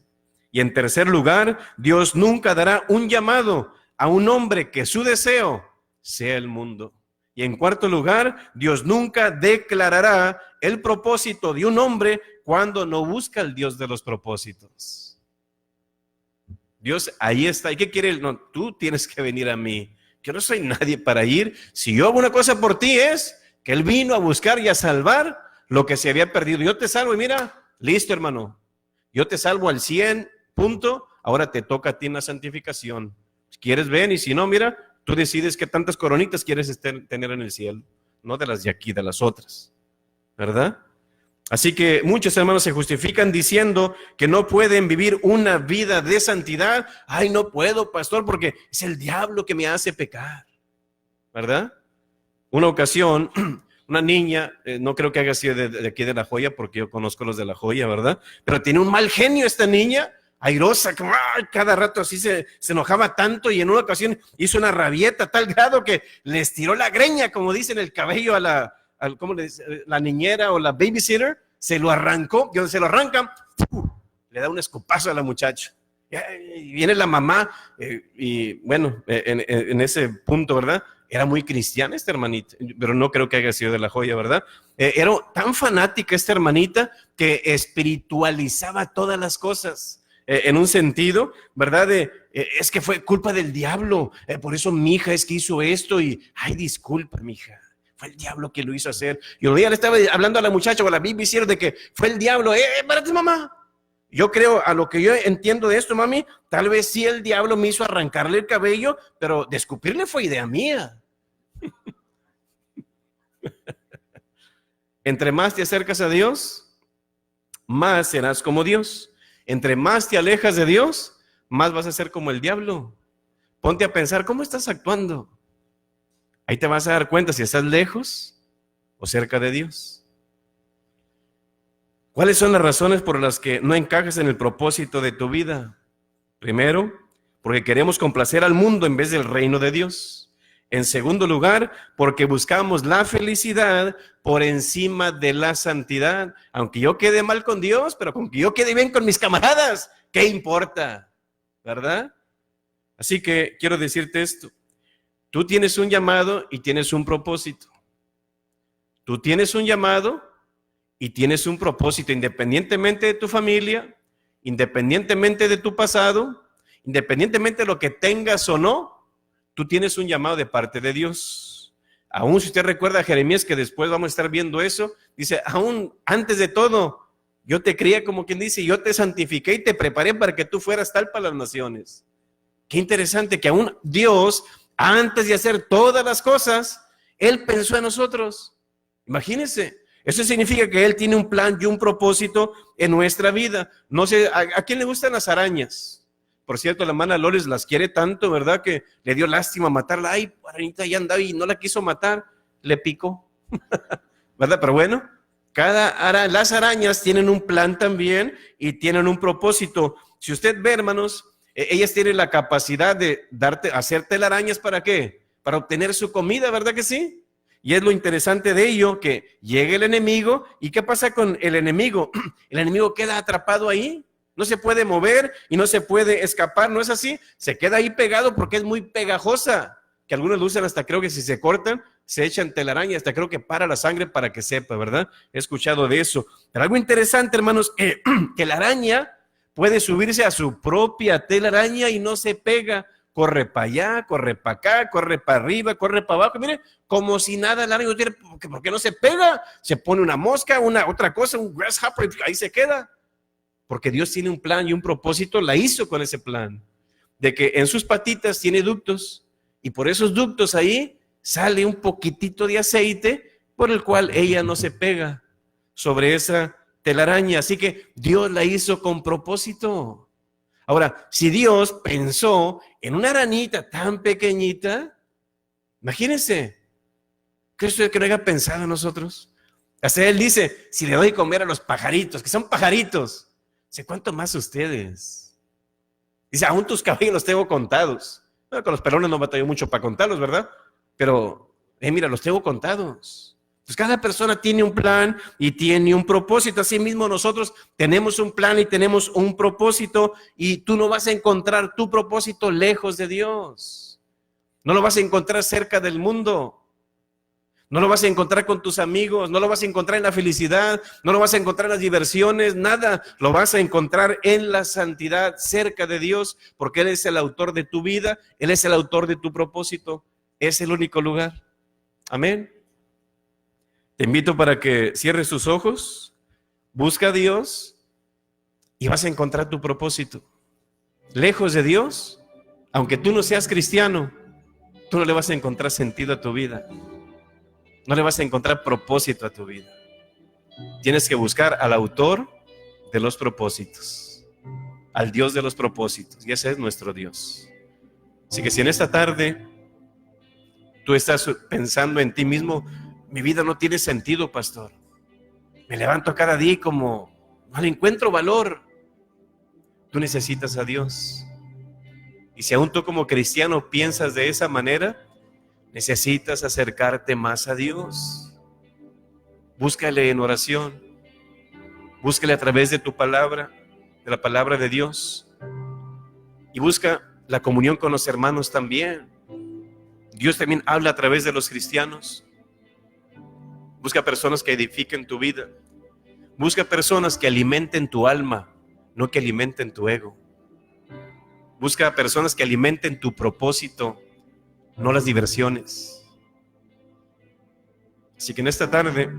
Y en tercer lugar, Dios nunca dará un llamado a un hombre que su deseo sea el mundo. Y en cuarto lugar, Dios nunca declarará el propósito de un hombre cuando no busca al Dios de los propósitos. Dios ahí está. ¿Y qué quiere Él? No, tú tienes que venir a mí. Yo no soy nadie para ir. Si yo hago una cosa por ti es que Él vino a buscar y a salvar lo que se había perdido. Yo te salvo y mira, listo, hermano. Yo te salvo al 100, punto. Ahora te toca a ti una santificación. Si quieres, ven, y si no, mira, tú decides qué tantas coronitas quieres tener en el cielo. no de las de aquí, de las otras, ¿verdad? Así que muchos hermanos se justifican diciendo que no pueden vivir una vida de santidad. Ay, no puedo, pastor, porque es el diablo que me hace pecar, ¿verdad? Una ocasión, una niña, no creo que haya sido de aquí de La Joya, porque yo conozco los de La Joya, ¿verdad? Pero tiene un mal genio esta niña, airosa, como cada rato así se enojaba tanto, y en una ocasión hizo una rabieta a tal grado que le estiró la greña, como dicen, el cabello a ¿cómo le dice? La niñera o la babysitter, se lo arrancó, y donde se lo arrancan, le da un escopazo a la muchacha. Y viene la mamá, y bueno, en ese punto, ¿verdad? Era muy cristiana esta hermanita, pero no creo que haya sido de La Joya, ¿verdad? Era tan fanática esta hermanita que espiritualizaba todas las cosas. En un sentido, ¿verdad? Es que fue culpa del diablo, por eso mi hija es que hizo esto, y ay, disculpa, mi hija, fue el diablo que lo hizo hacer. Y un día le estaba hablando a la muchacha o a la BBC de que fue el diablo. Espérate, mamá. Yo creo, a lo que yo entiendo de esto, mami, tal vez sí el diablo me hizo arrancarle el cabello, pero de escupirle fue idea mía. Entre más te acercas a Dios, más serás como Dios. Entre más te alejas de Dios, más vas a ser como el diablo. Ponte a pensar, ¿cómo estás actuando? Ahí te vas a dar cuenta si estás lejos o cerca de Dios. ¿Cuáles son las razones por las que no encajas en el propósito de tu vida? Primero, porque queremos complacer al mundo en vez del reino de Dios. En segundo lugar, porque buscamos la felicidad por encima de la santidad. Aunque yo quede mal con Dios, pero con que yo quede bien con mis camaradas, ¿qué importa? ¿Verdad? Así que quiero decirte esto. Tú tienes un llamado y tienes un propósito. Tú tienes un llamado y tienes un propósito, independientemente de tu familia, independientemente de tu pasado, independientemente de lo que tengas o no, tú tienes un llamado de parte de Dios. Aún si usted recuerda a Jeremías, que después vamos a estar viendo eso, dice, aún antes de todo, yo te crié, como quien dice, yo te santifiqué y te preparé para que tú fueras tal para las naciones. Qué interesante que aún Dios, antes de hacer todas las cosas, Él pensó en nosotros. Imagínense, eso significa que Él tiene un plan y un propósito en nuestra vida. No sé, ¿a quién le gustan las arañas? Por cierto, la hermana Lolis las quiere tanto, ¿verdad? Que le dio lástima matarla. Ay, aranita, ya andaba y no la quiso matar, le picó. ¿Verdad? Pero bueno, las arañas tienen un plan también y tienen un propósito. Si usted ve, hermanos, ellas tienen la capacidad de hacer telarañas, ¿para qué? Para obtener su comida, ¿verdad que sí? Y es lo interesante de ello, que llegue el enemigo, ¿y qué pasa con el enemigo? El enemigo queda atrapado ahí, no se puede mover y no se puede escapar, ¿no es así? Se queda ahí pegado porque es muy pegajosa, que algunos lo usan hasta, creo que si se cortan, se echan telaraña, hasta creo que para la sangre para que sepa, ¿verdad? He escuchado de eso. Pero algo interesante, hermanos, que la araña puede subirse a su propia telaraña y no se pega. Corre para allá, corre para acá, corre para arriba, corre para abajo. Mire, como si nada, el araña no tiene, ¿por qué no se pega? Se pone una mosca, otra cosa, un grasshopper, ahí se queda. Porque Dios tiene un plan y un propósito, la hizo con ese plan. De que en sus patitas tiene ductos, y por esos ductos ahí sale un poquitito de aceite por el cual ella no se pega sobre esa telaraña. Así que Dios la hizo con propósito. Ahora, si Dios pensó en una aranita tan pequeñita, imagínense, ¿cree usted que no haya pensado en nosotros? Hasta Él dice, si le doy comer a los pajaritos, que son pajaritos, ¿sé cuánto más ustedes? Dice, aún tus cabellos los tengo contados. Bueno, con los pelones no batalló mucho para contarlos, ¿verdad? Pero, mira, los tengo contados. Pues cada persona tiene un plan y tiene un propósito. Así mismo nosotros tenemos un plan y tenemos un propósito, y tú no vas a encontrar tu propósito lejos de Dios. No lo vas a encontrar cerca del mundo. No lo vas a encontrar con tus amigos, no lo vas a encontrar en la felicidad, no lo vas a encontrar en las diversiones, nada. Lo vas a encontrar en la santidad, cerca de Dios, porque Él es el autor de tu vida, Él es el autor de tu propósito. Es el único lugar. Amén. Te invito para que cierres tus ojos, busca a Dios y vas a encontrar tu propósito. Lejos de Dios, aunque tú no seas cristiano, tú no le vas a encontrar sentido a tu vida. no le vas a encontrar propósito a tu vida. Tienes que buscar al autor de los propósitos, al Dios de los propósitos, y ese es nuestro Dios. Así que si en esta tarde tú estás pensando en ti mismo, mi vida no tiene sentido, pastor, me levanto cada día y como no le encuentro valor, tú necesitas a Dios. Y si aún tú como cristiano piensas de esa manera, necesitas acercarte más a Dios. Búscale en oración, búscale a través de tu palabra, de la palabra de Dios, y busca la comunión con los hermanos también. Dios también habla a través de los cristianos. Busca personas que edifiquen tu vida. Busca personas que alimenten tu alma, no que alimenten tu ego. Busca personas que alimenten tu propósito, no las diversiones. Así que en esta tarde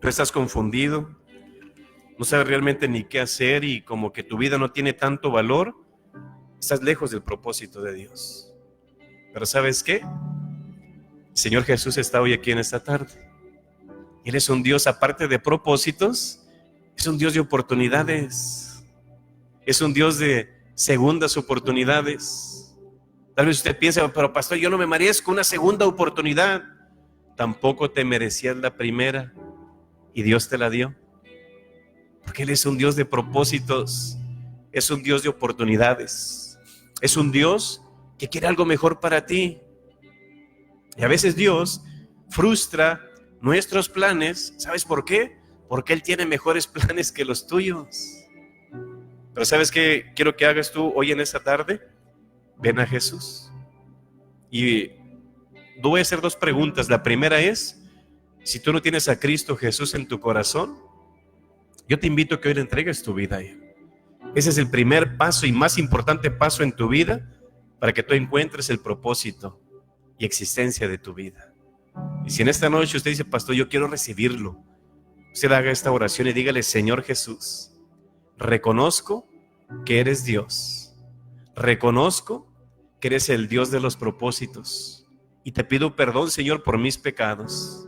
tú estás confundido, no sabes realmente ni qué hacer y como que tu vida no tiene tanto valor, estás lejos del propósito de Dios. Pero ¿sabes qué? El Señor Jesús está hoy aquí en esta tarde. Él es un Dios, aparte de propósitos, es un Dios de oportunidades. Es un Dios de segundas oportunidades. Tal vez usted piensa, pero pastor, yo no me merezco una segunda oportunidad. Tampoco te merecías la primera y Dios te la dio. Porque Él es un Dios de propósitos, es un Dios de oportunidades, es un Dios que quiere algo mejor para ti. Y a veces Dios frustra nuestros planes. ¿Sabes por qué? Porque Él tiene mejores planes que los tuyos. Pero ¿sabes qué quiero que hagas tú hoy en esta tarde? Ven a Jesús. Y voy a hacer dos preguntas. La primera es, si tú no tienes a Cristo Jesús en tu corazón, yo te invito a que hoy le entregues tu vida a Él. Ese es el primer paso y más importante paso en tu vida para que tú encuentres el propósito y existencia de tu vida. Y si en esta noche usted dice, pastor, yo quiero recibirlo, usted haga esta oración y dígale, Señor Jesús, reconozco que eres Dios, reconozco que eres el Dios de los propósitos y te pido perdón, Señor, por mis pecados.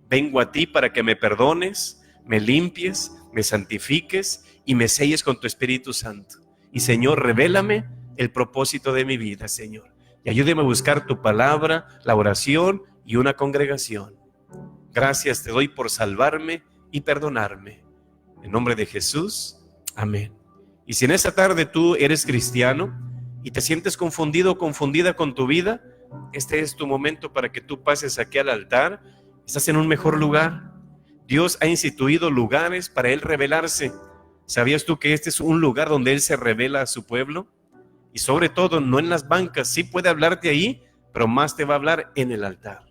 Vengo a ti para que me perdones, me limpies, me santifiques y me selles con tu Espíritu Santo. Y Señor, revélame el propósito de mi vida, Señor, y ayúdame a buscar tu palabra, la oración y una congregación. Gracias te doy por salvarme y perdonarme. En nombre de Jesús, amén. Y si en esta tarde tú eres cristiano y te sientes confundido o confundida con tu vida, este es tu momento para que tú pases aquí al altar. Estás en un mejor lugar. Dios ha instituido lugares para Él revelarse. ¿Sabías tú que este es un lugar donde Él se revela a su pueblo? Y sobre todo, no en las bancas. Sí puede hablarte ahí, pero más te va a hablar en el altar.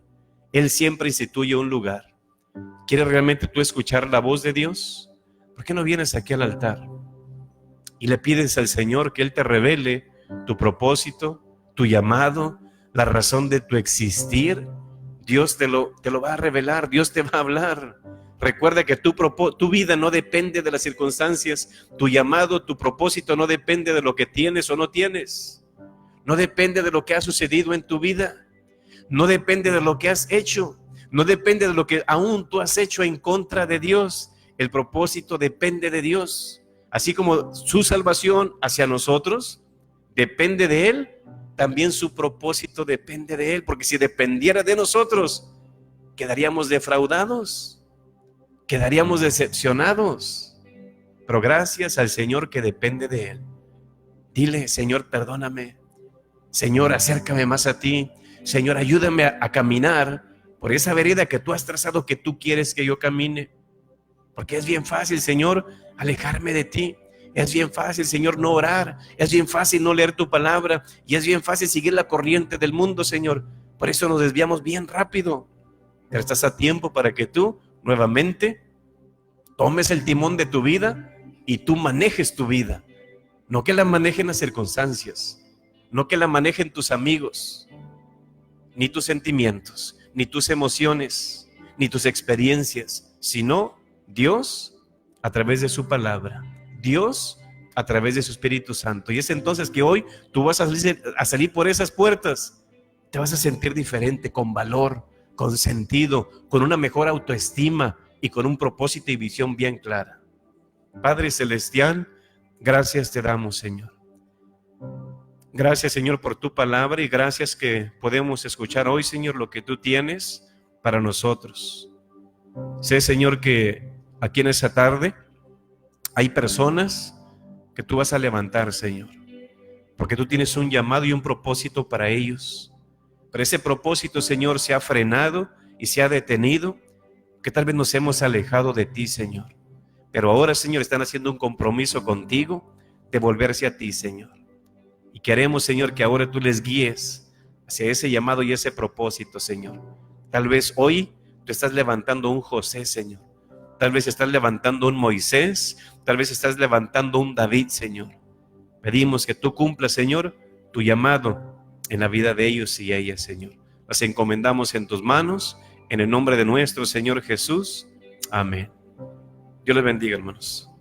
Él siempre instituye un lugar. ¿Quieres realmente tú escuchar la voz de Dios? ¿Por qué no vienes aquí al altar y le pides al Señor que Él te revele tu propósito, tu llamado, la razón de tu existir? Dios te lo va a revelar, Dios te va a hablar. Recuerda que tu vida no depende de las circunstancias, tu llamado, tu propósito no depende de lo que tienes o no tienes, no depende de lo que ha sucedido en tu vida, no depende de lo que has hecho, no depende de lo que aún tú has hecho en contra de Dios. El propósito depende de Dios, así como su salvación hacia nosotros depende de Él, también su propósito depende de Él, porque si dependiera de nosotros, quedaríamos defraudados. Quedaríamos decepcionados, pero gracias al Señor que depende de Él. Dile, Señor, perdóname. Señor, acércame más a ti. Señor, ayúdame a caminar por esa vereda que tú has trazado, que tú quieres que yo camine. Porque es bien fácil, Señor, alejarme de ti. Es bien fácil, Señor, no orar. Es bien fácil no leer tu palabra. Y es bien fácil seguir la corriente del mundo, Señor. Por eso nos desviamos bien rápido. Pero estás a tiempo para que tú nuevamente tomes el timón de tu vida y tú manejes tu vida. No que la manejen las circunstancias, no que la manejen tus amigos, ni tus sentimientos, ni tus emociones, ni tus experiencias, sino Dios a través de su palabra, Dios a través de su Espíritu Santo. Y es entonces que hoy tú vas a salir por esas puertas, te vas a sentir diferente, con valor, con sentido, con una mejor autoestima y con un propósito y visión bien clara. Padre Celestial, gracias te damos, Señor. Gracias, Señor, por tu palabra y gracias que podemos escuchar hoy, Señor, lo que tú tienes para nosotros. Sé, Señor, que aquí en esa tarde hay personas que tú vas a levantar, Señor, porque tú tienes un llamado y un propósito para ellos. Pero ese propósito, Señor, se ha frenado y se ha detenido, que tal vez nos hemos alejado de ti, Señor. Pero ahora, Señor, están haciendo un compromiso contigo de volverse a ti, Señor. Y queremos, Señor, que ahora tú les guíes hacia ese llamado y ese propósito, Señor. Tal vez hoy tú estás levantando un José, Señor. Tal vez estás levantando un Moisés. Tal vez estás levantando un David, Señor. Pedimos que tú cumplas, Señor, tu llamado en la vida de ellos y ellas, Señor. Las encomendamos en tus manos, en el nombre de nuestro Señor Jesús. Amén. Dios les bendiga, hermanos.